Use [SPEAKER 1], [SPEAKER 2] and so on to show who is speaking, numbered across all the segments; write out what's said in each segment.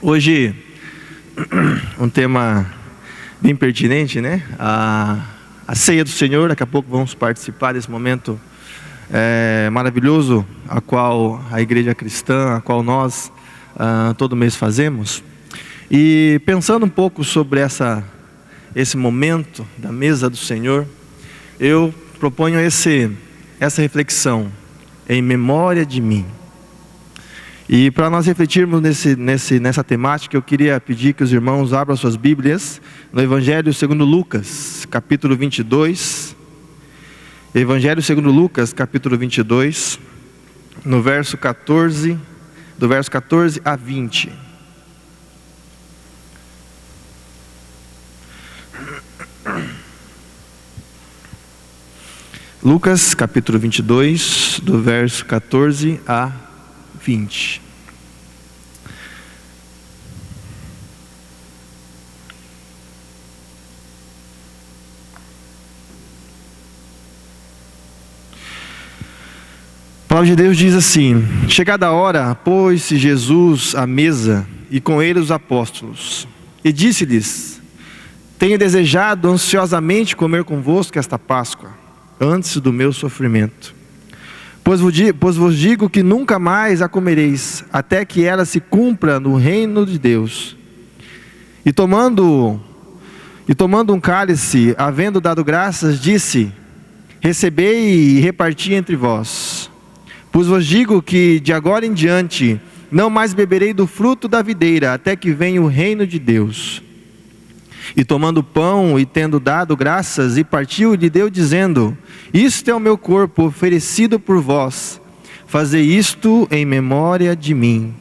[SPEAKER 1] Hoje, um tema bem pertinente, né? A ceia do Senhor. Daqui a pouco vamos participar desse momento maravilhoso, a qual a igreja cristã, a qual nós todo mês fazemos. E pensando um pouco sobre esse momento da mesa do Senhor, eu proponho essa reflexão: em memória de mim. E para nós refletirmos nessa temática, eu queria pedir que os irmãos abram suas Bíblias no Evangelho segundo Lucas, capítulo 22. Evangelho segundo Lucas, capítulo 22, no verso 14, do verso 14 a 20. Lucas, capítulo 22, do verso 14 a 20. A palavra de Deus diz assim: chegada a hora, pôs-se Jesus à mesa, e com ele os apóstolos, e disse-lhes: tenho desejado ansiosamente comer convosco esta Páscoa, antes do meu sofrimento. Pois vos digo que nunca mais a comereis, até que ela se cumpra no reino de Deus. E tomando um cálice, havendo dado graças, disse: recebei e reparti entre vós. Pois vos digo que de agora em diante não mais beberei do fruto da videira, até que venha o reino de Deus. E tomando o pão, e tendo dado graças, e partiu, lhe deu, dizendo: isto é o meu corpo oferecido por vós, fazei isto em memória de mim.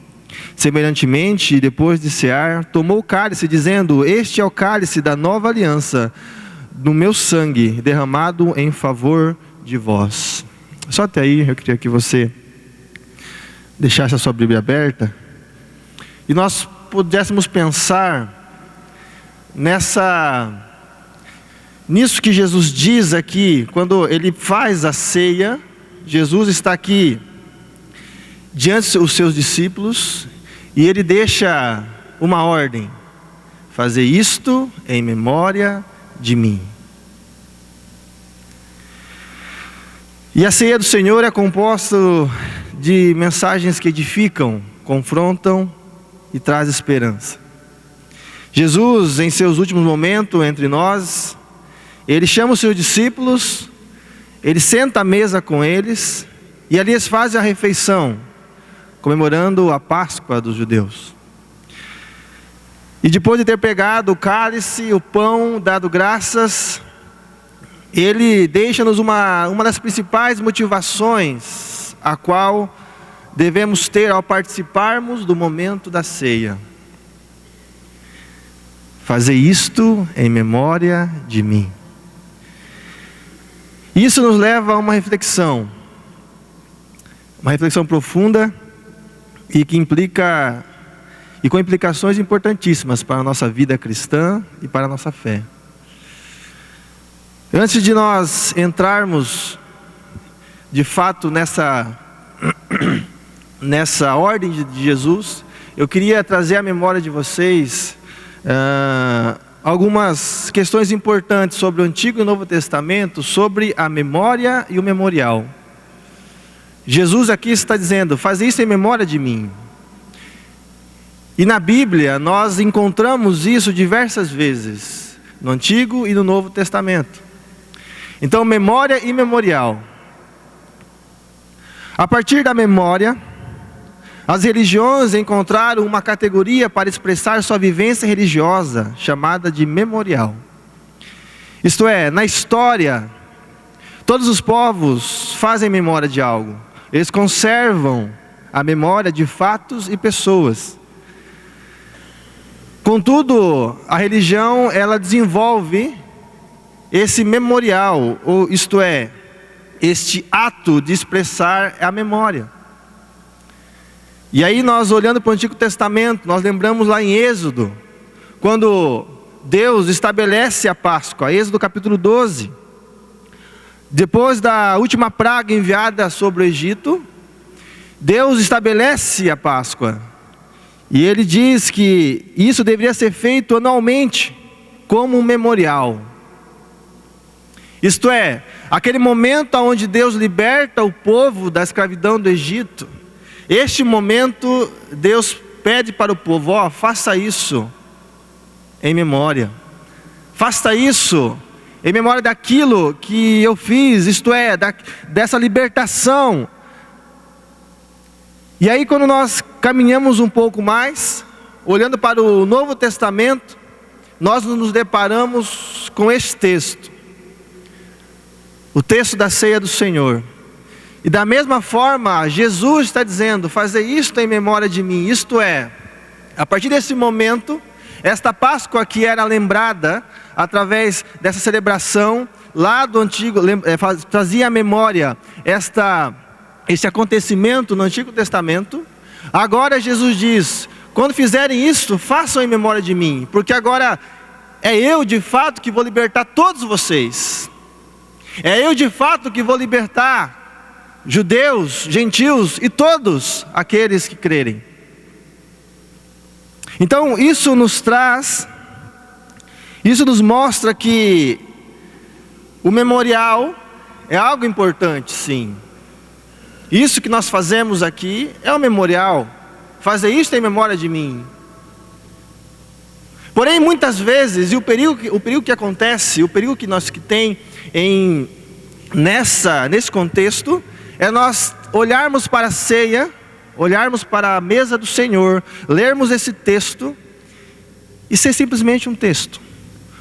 [SPEAKER 1] Semelhantemente, depois de cear, tomou o cálice, dizendo: este é o cálice da nova aliança, no meu sangue, derramado em favor de vós. Só até aí, eu queria que você deixasse a sua Bíblia aberta, e nós pudéssemos pensar nisso que Jesus diz aqui, quando ele faz a ceia. Jesus está aqui diante dos seus discípulos, e ele deixa uma ordem: fazer isto em memória de mim. E a ceia do Senhor é composta de mensagens que edificam, confrontam e traz esperança. Jesus, em seus últimos momentos entre nós, ele chama os seus discípulos, ele senta à mesa com eles, e ali eles fazem a refeição, comemorando a Páscoa dos judeus. E depois de ter pegado o cálice, o pão, dado graças, ele deixa-nos uma das principais motivações a qual devemos ter ao participarmos do momento da ceia: fazer isto em memória de mim. Isso nos leva a uma reflexão profunda, e com implicações importantíssimas para a nossa vida cristã e para a nossa fé. Antes de nós entrarmos de fato nessa ordem de Jesus, eu queria trazer à memória de vocês algumas questões importantes sobre o Antigo e o Novo Testamento, sobre a memória e o memorial. Jesus aqui está dizendo: fazer isso em memória de mim. E na Bíblia nós encontramos isso diversas vezes, no Antigo e no Novo Testamento. Então, memória e memorial. A partir da memória, as religiões encontraram uma categoria para expressar sua vivência religiosa, chamada de memorial. Isto é, na história, todos os povos fazem memória de algo. Eles conservam a memória de fatos e pessoas. Contudo, a religião, ela desenvolve esse memorial, ou isto é, este ato de expressar a memória. E aí nós, olhando para o Antigo Testamento, nós lembramos lá em Êxodo, quando Deus estabelece a Páscoa, Êxodo capítulo 12. Depois da última praga enviada sobre o Egito, Deus estabelece a Páscoa. E ele diz que isso deveria ser feito anualmente, como um memorial. Isto é, aquele momento onde Deus liberta o povo da escravidão do Egito. Este momento, Deus pede para o povo: faça isso em memória. Faça isso em memória daquilo que eu fiz, isto é, dessa libertação. E aí, quando nós caminhamos um pouco mais, olhando para o Novo Testamento, nós nos deparamos com este texto, o texto da ceia do Senhor. E da mesma forma, Jesus está dizendo: fazer isto em memória de mim. Isto é, a partir desse momento, esta Páscoa que era lembrada através dessa celebração lá do Antigo, trazia à memória esse acontecimento no Antigo Testamento. Agora Jesus diz: quando fizerem isto, façam em memória de mim, porque agora é eu de fato que vou libertar todos vocês. É eu de fato que vou libertar judeus, gentios e todos aqueles que crerem. Então isso nos mostra que o memorial é algo importante, sim. Isso que nós fazemos aqui é um memorial. Fazer isto em memória de mim. Porém, muitas vezes, e o perigo que acontece, o perigo que tem nesse contexto, é nós olharmos para a ceia, olharmos para a mesa do Senhor, lermos esse texto e ser simplesmente um texto,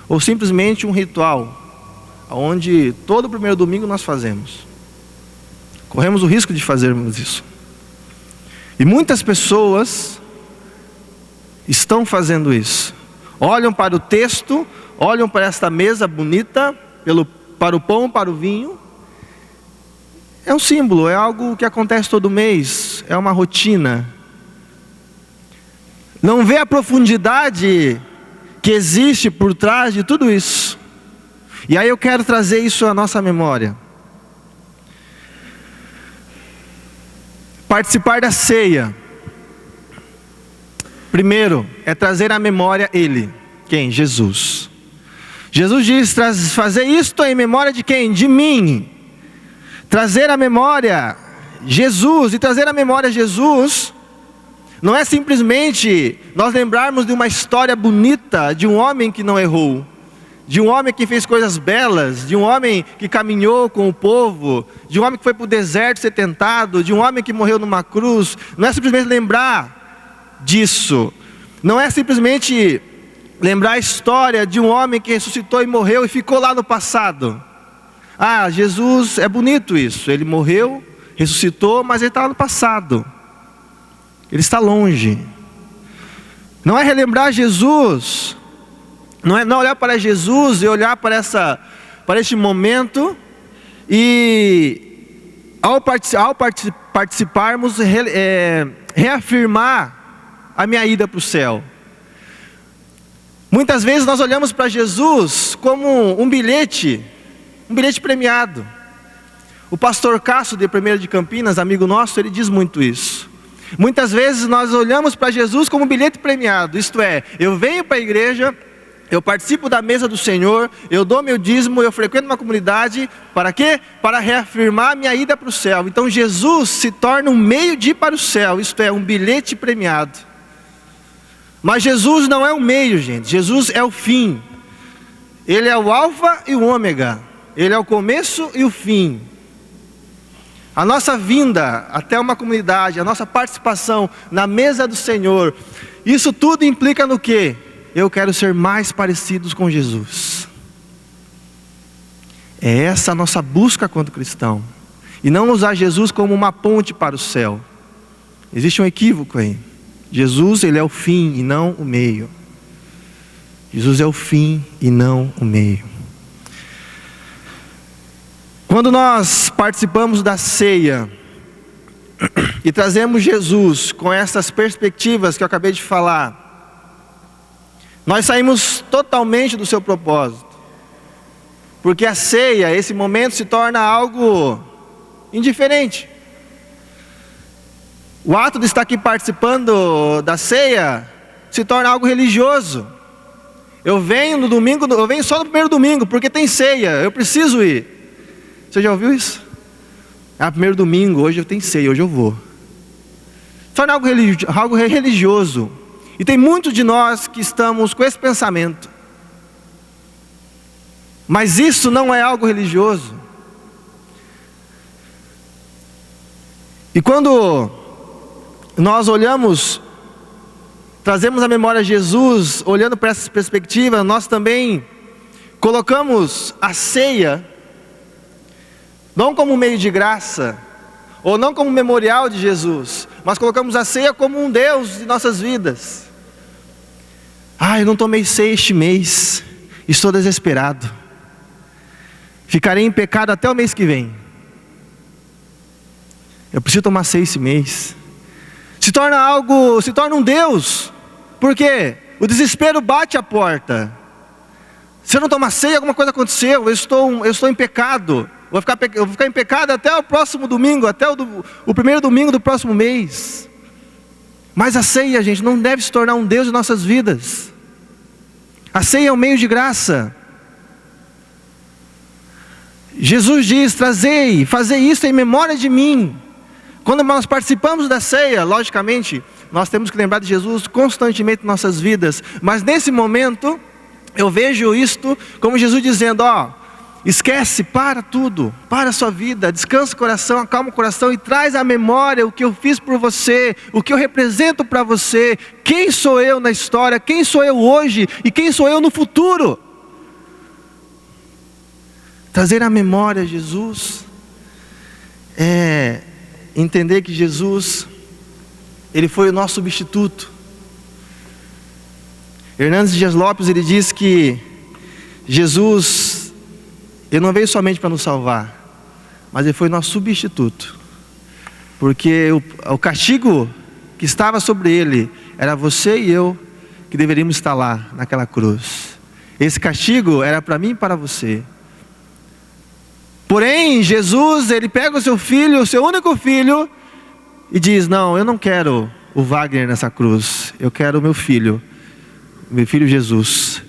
[SPEAKER 1] ou simplesmente um ritual, onde todo primeiro domingo nós fazemos. Corremos o risco de fazermos isso. E muitas pessoas estão fazendo isso. Olham para o texto, olham para esta mesa bonita, para o pão, para o vinho. É um símbolo, é algo que acontece todo mês, é uma rotina. Não vê a profundidade que existe por trás de tudo isso. E aí eu quero trazer isso à nossa memória. Participar da ceia, primeiro, é trazer à memória Ele. Quem? Jesus. Jesus diz: fazer isto em memória de quem? De mim. Trazer à memória Jesus. E trazer à memória Jesus não é simplesmente nós lembrarmos de uma história bonita de um homem que não errou, de um homem que fez coisas belas, de um homem que caminhou com o povo, de um homem que foi para o deserto ser tentado, de um homem que morreu numa cruz. Não é simplesmente lembrar disso. Não é simplesmente lembrar a história de um homem que ressuscitou e morreu e ficou lá no passado. Jesus, é bonito isso. Ele morreu, ressuscitou, mas ele está lá no passado. Ele está longe. Não é relembrar Jesus. Não é não olhar para Jesus e olhar para este momento e ao participarmos reafirmar a minha ida para o céu. Muitas vezes nós olhamos para Jesus como um bilhete premiado. O pastor Cássio de 1º de Campinas, amigo nosso, ele diz muito isso. Muitas vezes nós olhamos para Jesus como um bilhete premiado. Isto é, eu venho para a igreja, eu participo da mesa do Senhor, eu dou meu dízimo, eu frequento uma comunidade, para quê? Para reafirmar a minha ida para o céu. Então Jesus se torna um meio de ir para o céu, isto é, um bilhete premiado. Mas Jesus não é o meio, gente. Jesus é o fim. Ele é o alfa e o ômega. Ele é o começo e o fim. A nossa vinda até uma comunidade, a nossa participação na mesa do Senhor, isso tudo implica no quê? Eu quero ser mais parecidos com Jesus. É essa a nossa busca quanto cristão. E não usar Jesus como uma ponte para o céu. Existe um equívoco aí. Jesus, ele é o fim e não o meio. Jesus é o fim e não o meio. Quando nós participamos da ceia e trazemos Jesus com essas perspectivas que eu acabei de falar, nós saímos totalmente do seu propósito. Porque a ceia, esse momento, se torna algo indiferente. O ato de estar aqui participando da ceia se torna algo religioso. Eu venho no domingo, eu venho só no primeiro domingo, porque tem ceia, eu preciso ir. Você já ouviu isso? Primeiro domingo, hoje eu tenho ceia, hoje eu vou. Se torna algo religioso. E tem muitos de nós que estamos com esse pensamento. Mas isso não é algo religioso. E quando nós olhamos, trazemos à memória Jesus, olhando para essa perspectiva, nós também colocamos a ceia, não como meio de graça, ou não como memorial de Jesus, mas colocamos a ceia como um Deus de nossas vidas. Eu não tomei ceia este mês, estou desesperado, ficarei em pecado até o mês que vem. Eu preciso tomar ceia esse mês. Se torna um Deus, porque o desespero bate a porta. Se eu não tomar ceia, alguma coisa aconteceu, eu estou em pecado, eu vou ficar em pecado até o próximo domingo, até o primeiro domingo do próximo mês. Mas a ceia, gente, não deve se tornar um Deus de nossas vidas. A ceia é um meio de graça. Jesus diz: fazei isso em memória de mim. Quando nós participamos da ceia, logicamente, nós temos que lembrar de Jesus constantemente em nossas vidas. Mas nesse momento, eu vejo isto como Jesus dizendo: esquece, para tudo, para a sua vida, descansa o coração, acalma o coração e traz à memória o que eu fiz por você, o que eu represento para você, quem sou eu na história, quem sou eu hoje e quem sou eu no futuro. Trazer à memória Jesus é entender que Jesus, Ele foi o nosso substituto. Hernandes Dias Lopes, ele diz que Jesus, Ele não veio somente para nos salvar, mas Ele foi nosso substituto. Porque o castigo que estava sobre Ele, era você e eu que deveríamos estar lá, naquela cruz. Esse castigo era para mim e para você. Porém, Jesus, Ele pega o seu filho, o seu único filho, e diz: não, eu não quero o Wagner nessa cruz, eu quero o meu filho Jesus.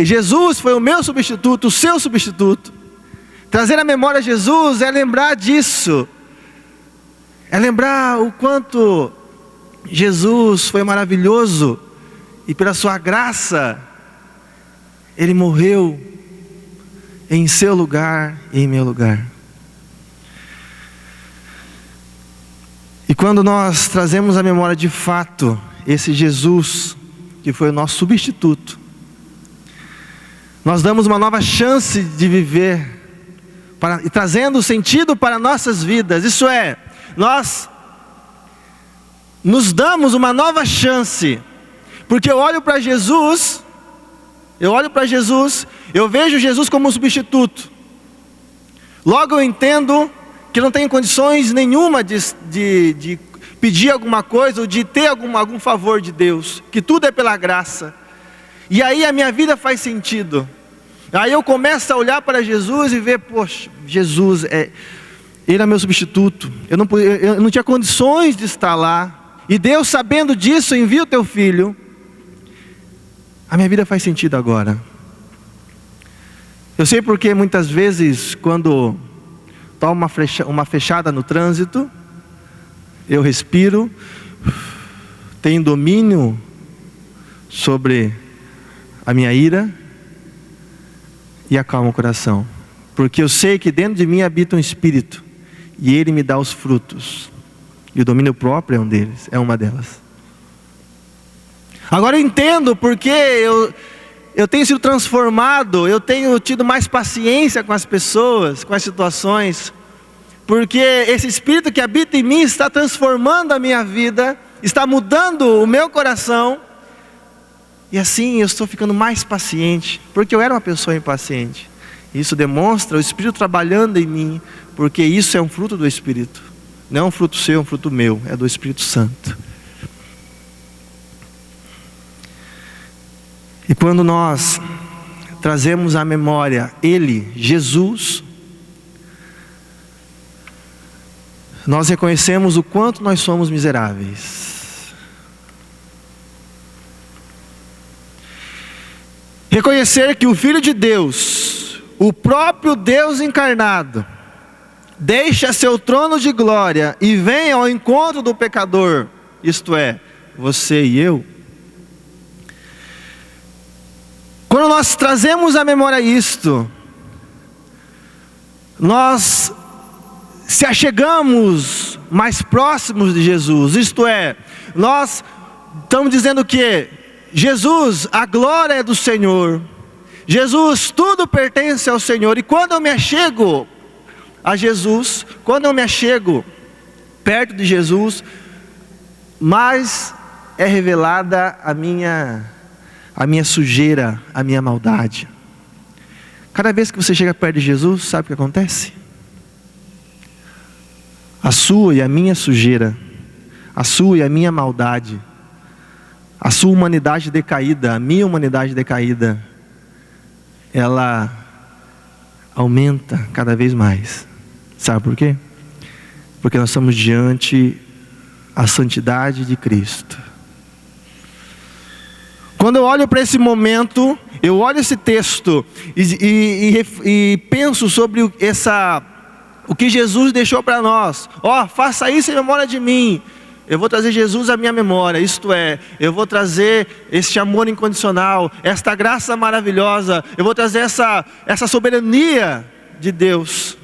[SPEAKER 1] Jesus foi o meu substituto, o seu substituto. Trazer à memória Jesus é lembrar disso, é lembrar o quanto Jesus foi maravilhoso, e pela sua graça, Ele morreu em seu lugar e em meu lugar. E quando nós trazemos à memória de fato esse Jesus, que foi o nosso substituto, nós damos uma nova chance de viver, e trazendo sentido para nossas vidas. Isso é, nós nos damos uma nova chance, porque eu olho para Jesus, eu vejo Jesus como um substituto. Logo eu entendo que não tenho condições nenhuma de pedir alguma coisa, ou de ter algum favor de Deus, que tudo é pela graça. E aí a minha vida faz sentido. Aí eu começo a olhar para Jesus e ver: poxa, Jesus, Ele é meu substituto. Eu não tinha condições de estar lá, e Deus, sabendo disso, envia o teu filho. A minha vida faz sentido agora. Eu sei porque muitas vezes, quando tomo uma fechada no trânsito, eu respiro, tenho domínio sobre a minha ira e acalmo o coração, porque eu sei que dentro de mim habita um Espírito, e Ele me dá os frutos, e o domínio próprio é um deles, é uma delas. Agora eu entendo porque eu tenho sido transformado, eu tenho tido mais paciência com as pessoas, com as situações, porque esse Espírito que habita em mim está transformando a minha vida, está mudando o meu coração, e assim eu estou ficando mais paciente, porque eu era uma pessoa impaciente. Isso demonstra o Espírito trabalhando em mim, porque isso é um fruto do Espírito, não é um fruto seu, é um fruto meu, é do Espírito Santo. E quando nós trazemos à memória Ele, Jesus, nós reconhecemos o quanto nós somos miseráveis. Reconhecer que o Filho de Deus, o próprio Deus encarnado, deixa seu trono de glória e vem ao encontro do pecador, isto é, você e eu. Quando nós trazemos à memória isto, nós se achegamos mais próximos de Jesus, isto é, nós estamos dizendo que Jesus, a glória é do Senhor, Jesus, tudo pertence ao Senhor, e quando eu me achego a Jesus, quando eu me achego perto de Jesus, mais é revelada a minha sujeira, a minha maldade. Cada vez que você chega perto de Jesus, sabe o que acontece? A sua e a minha sujeira, a sua e a minha maldade, a sua humanidade decaída, a minha humanidade decaída, ela aumenta cada vez mais. Sabe por quê? Porque nós estamos diante a santidade de Cristo. Quando eu olho para esse momento, eu olho esse texto e penso sobre o que Jesus deixou para nós. Faça isso em memória de mim. Eu vou trazer Jesus à minha memória, isto é, eu vou trazer este amor incondicional, esta graça maravilhosa, eu vou trazer essa soberania de Deus.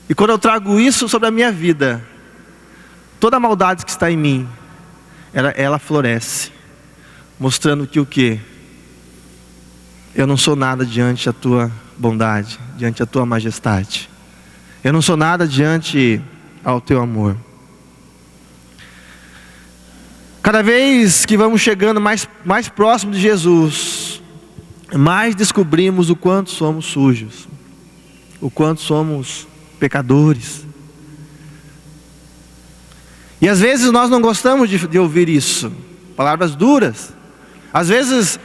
[SPEAKER 1] E quando eu trago isso sobre a minha vida, toda a maldade que está em mim, ela floresce, mostrando que o quê? Eu não sou nada diante da tua bondade, diante da tua majestade. Eu não sou nada diante ao teu amor. Cada vez que vamos chegando mais próximo de Jesus, mais descobrimos o quanto somos sujos, o quanto somos pecadores. E às vezes nós não gostamos de ouvir isso, palavras duras. Às vezes,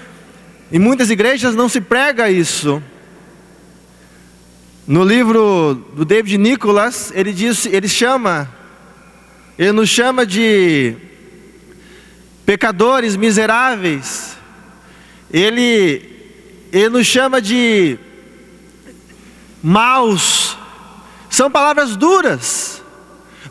[SPEAKER 1] em muitas igrejas não se prega isso. No livro do David Nicholas, ele nos chama de pecadores miseráveis. Ele nos chama de maus. São palavras duras,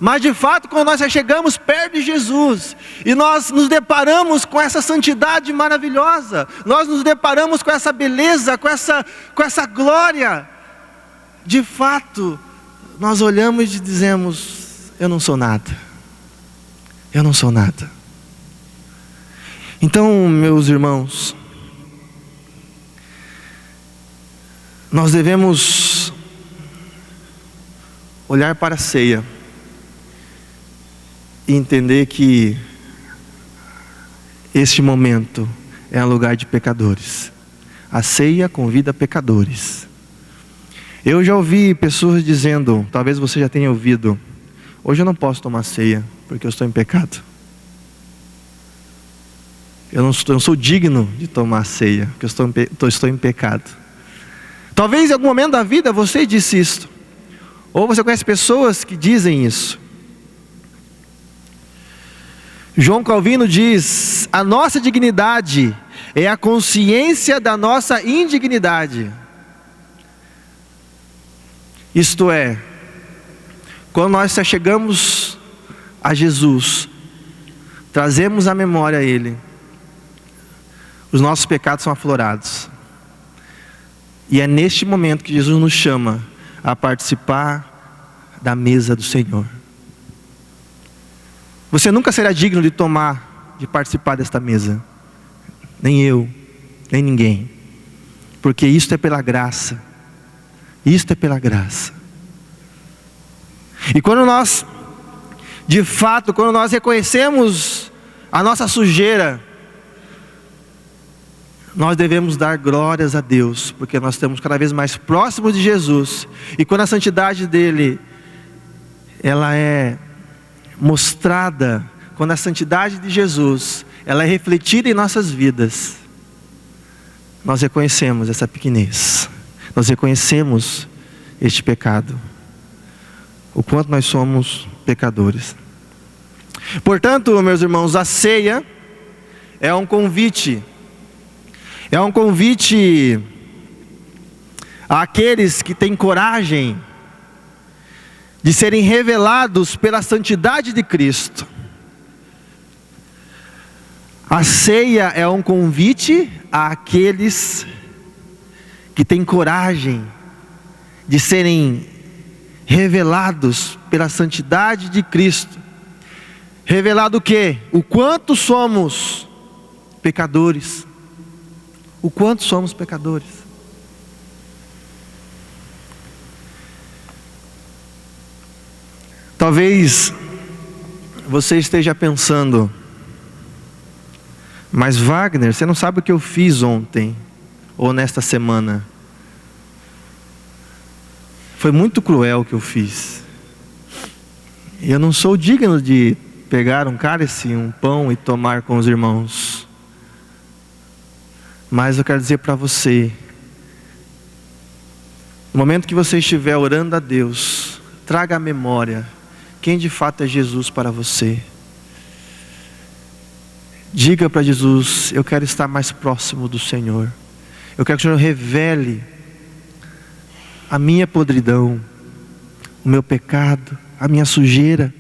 [SPEAKER 1] mas de fato quando nós chegamos perto de Jesus e nós nos deparamos com essa santidade maravilhosa, nós nos deparamos com essa beleza, com essa glória, de fato nós olhamos e dizemos: eu não sou nada, eu não sou nada. Então, meus irmãos, nós devemos olhar para a ceia e entender que este momento é um lugar de pecadores. A ceia convida pecadores. Eu já ouvi pessoas dizendo, talvez você já tenha ouvido: hoje eu não posso tomar ceia porque eu estou em pecado. Eu não sou digno de tomar ceia, porque eu estou em pecado. Talvez em algum momento da vida você disse isso, ou você conhece pessoas que dizem isso. João Calvino diz: a nossa dignidade é a consciência da nossa indignidade. Isto é, quando nós chegamos a Jesus, trazemos à memória a Ele, os nossos pecados são aflorados. E é neste momento que Jesus nos chama a participar da mesa do Senhor. Você nunca será digno de participar desta mesa. Nem eu, nem ninguém. Porque isto é pela graça. Isto é pela graça. E quando nós, de fato, quando nós reconhecemos a nossa sujeira, nós devemos dar glórias a Deus, porque nós estamos cada vez mais próximos de Jesus. E quando a santidade dele, ela é mostrada, quando a santidade de Jesus, ela é refletida em nossas vidas, nós reconhecemos essa pequenez, nós reconhecemos este pecado. o quanto nós somos pecadores. Portanto, meus irmãos, a ceia é um convite àqueles que têm coragem de serem revelados pela santidade de Cristo. A ceia é um convite àqueles que têm coragem de serem revelados pela santidade de Cristo. Revelado o quê? O quanto somos pecadores. O quanto somos pecadores. Talvez você esteja pensando: mas Wagner, você não sabe o que eu fiz ontem ou nesta semana. Foi muito cruel o que eu fiz. Eu não sou digno de pegar um cálice, um pão e tomar com os irmãos. Mas eu quero dizer para você, no momento que você estiver orando a Deus, traga à memória quem de fato é Jesus para você. Diga para Jesus: eu quero estar mais próximo do Senhor. Eu quero que o Senhor revele a minha podridão, o meu pecado, a minha sujeira.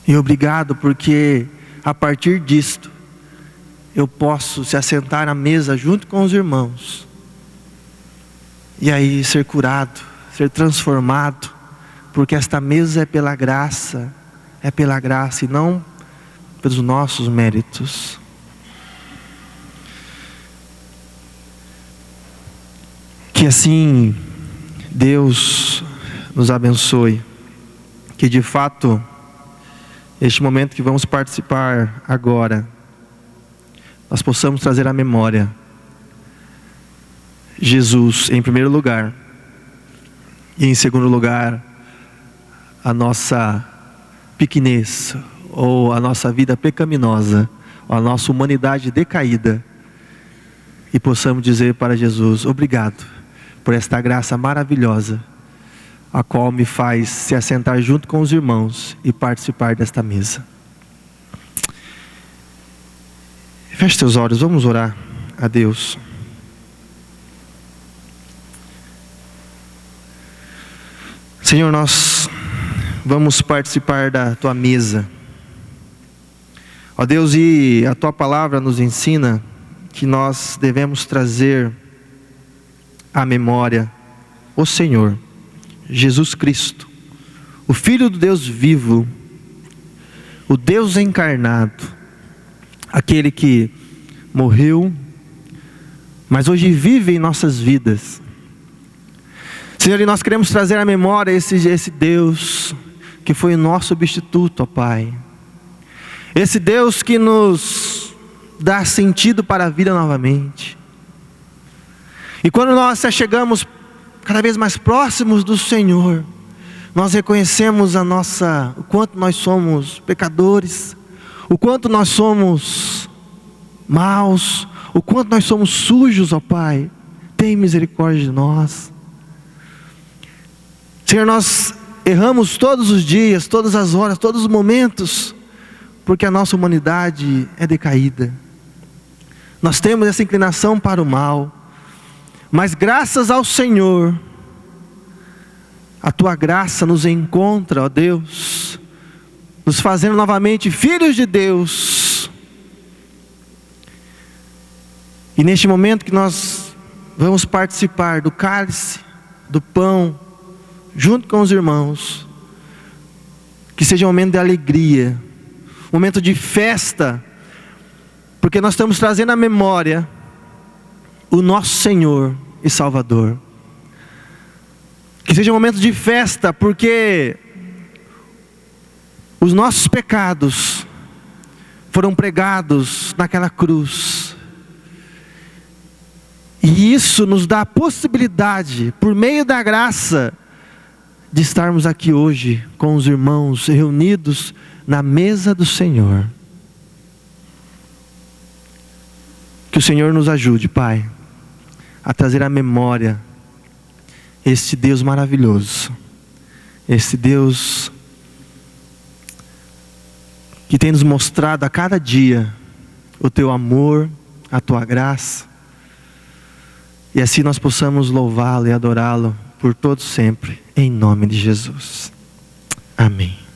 [SPEAKER 1] E obrigado, porque a partir disto eu posso se assentar à mesa junto com os irmãos e aí ser curado, ser transformado, porque esta mesa é pela graça e não pelos nossos méritos. Que assim Deus nos abençoe, que de fato este momento que vamos participar agora, nós possamos trazer à memória Jesus em primeiro lugar, e em segundo lugar a nossa pequenez, ou a nossa vida pecaminosa, ou a nossa humanidade decaída, e possamos dizer para Jesus: obrigado por esta graça maravilhosa, a qual me faz se assentar junto com os irmãos e participar desta mesa. Feche teus olhos, vamos orar a Deus. Senhor, nós vamos participar da Tua mesa. Ó Deus, e a Tua palavra nos ensina que nós devemos trazer à memória o Senhor, Jesus Cristo, o Filho do Deus vivo, o Deus encarnado, aquele que morreu, mas hoje vive em nossas vidas. Senhor, e nós queremos trazer à memória esse Deus que foi o nosso substituto, ó Pai. Esse Deus que nos dá sentido para a vida novamente. E quando nós chegamos cada vez mais próximos do Senhor, nós reconhecemos o quanto nós somos pecadores, o quanto nós somos maus, o quanto nós somos sujos, ó Pai. Tem misericórdia de nós. Senhor, nós erramos todos os dias, todas as horas, todos os momentos, porque a nossa humanidade é decaída. Nós temos essa inclinação para o mal. Mas graças ao Senhor, a Tua graça nos encontra, ó Deus, nos fazendo novamente filhos de Deus. E neste momento que nós vamos participar do cálice, do pão, junto com os irmãos, que seja um momento de alegria, um momento de festa, porque nós estamos trazendo à memória o nosso Senhor e Salvador. Que seja um momento de festa, porque os nossos pecados foram pregados naquela cruz, e isso nos dá a possibilidade, por meio da graça, de estarmos aqui hoje com os irmãos reunidos na mesa do Senhor. Que o Senhor nos ajude, Pai, a trazer à memória este Deus maravilhoso, este Deus que tem nos mostrado a cada dia o teu amor, a tua graça, e assim nós possamos louvá-lo e adorá-lo por todo sempre, em nome de Jesus. Amém.